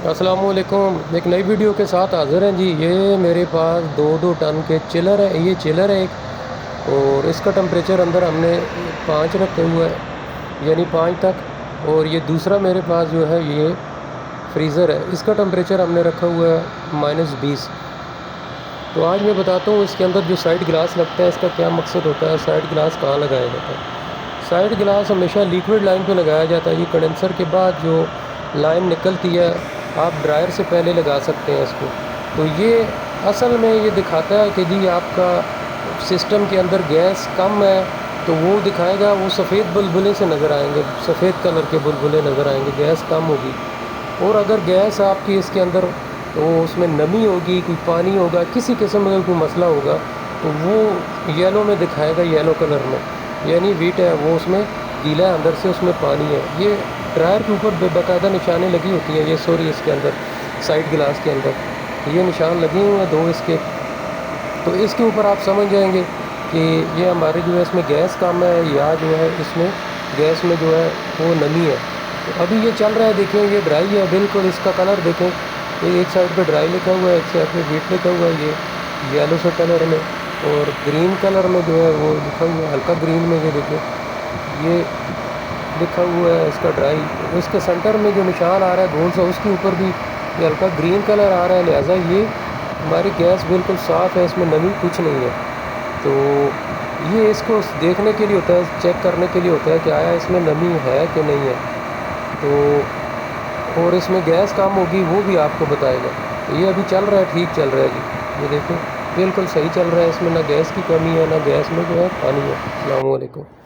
السلام علیکم، ایک نئی ویڈیو کے ساتھ حاضر ہیں جی۔ یہ میرے پاس 2 ٹن کے چلر ہے، یہ چلر ہے ایک، اور اس کا ٹمپریچر اندر ہم نے 5 رکھا ہوا ہے، یعنی 5 تک۔ اور یہ دوسرا میرے پاس جو ہے یہ فریزر ہے، اس کا ٹمپریچر ہم نے رکھا ہوا ہے -20۔ تو آج میں بتاتا ہوں اس کے اندر جو سائڈ گلاس لگتا ہے اس کا کیا مقصد ہوتا ہے، سائڈ گلاس کہاں لگایا جاتا ہے۔ سائڈ گلاس ہمیشہ لیکوڈ لائن پہ لگایا جاتا ہے، یہ کنڈنسر کے بعد جو لائن نکلتی ہے آپ ڈرائر سے پہلے لگا سکتے ہیں اس کو۔ تو یہ اصل میں یہ دکھاتا ہے کہ جی آپ کا سسٹم کے اندر گیس کم ہے، تو وہ دکھائے گا، وہ سفید بلبلے سے نظر آئیں گے، سفید کلر کے بلبلے نظر آئیں گے، گیس کم ہوگی۔ اور اگر گیس آپ کی اس کے اندر تو اس میں نمی ہوگی، کوئی پانی ہوگا، کسی قسم کا کوئی مسئلہ ہوگا تو وہ یلو میں دکھائے گا، یلو کلر میں، یعنی ویٹ ہے، وہ اس میں گیلا ہے، اندر سے اس میں پانی ہے۔ یہ ڈرائر کے اوپر بے باقاعدہ نشانیں لگی ہوتی ہیں، اس کے اندر سائڈ گلاس کے اندر یہ نشان لگے ہوئے ہیں 2 اس کے۔ تو اس کے اوپر آپ سمجھ جائیں گے کہ یہ ہمارے جو ہے اس میں گیس کم ہے، یا جو ہے اس میں گیس میں جو ہے وہ نمی ہے۔ تو ابھی یہ چل رہا ہے، دیکھیں یہ ڈرائی ہے بالکل، اس کا کلر دیکھیں، یہ ایک سائڈ پہ ڈرائی لکھا ہوا ہے، ایک سائڈ پہ ویٹ لکھا ہوا ہے، یہ یلو سے کلر میں، اور گرین کلر میں جو ہے وہ لکھا ہوا ہے، ہلکا گرین میں، یہ دیکھیں یہ لکھا ہوا ہے اس کا ڈرائی۔ اس کے سینٹر میں جو نشان آ رہا ہے گول سا، اس کے اوپر بھی یہ ہلکا گرین کلر آ رہا ہے، لہٰذا یہ ہماری گیس بالکل صاف ہے، اس میں نمی کچھ نہیں ہے۔ تو یہ اس کو دیکھنے کے لیے ہوتا ہے، چیک کرنے کے لیے ہوتا ہے کہ آیا اس میں نمی ہے کہ نہیں ہے۔ تو اور اس میں گیس کم ہوگی وہ بھی آپ کو بتائے گا۔ تو یہ ابھی چل رہا ہے، ٹھیک چل رہا ہے جی، یہ دیکھیں بالکل صحیح چل رہا ہے، اس میں نہ گیس کی کمی ہے، نہ گیس میں جو ہے پانی ہے۔ السلام علیکم۔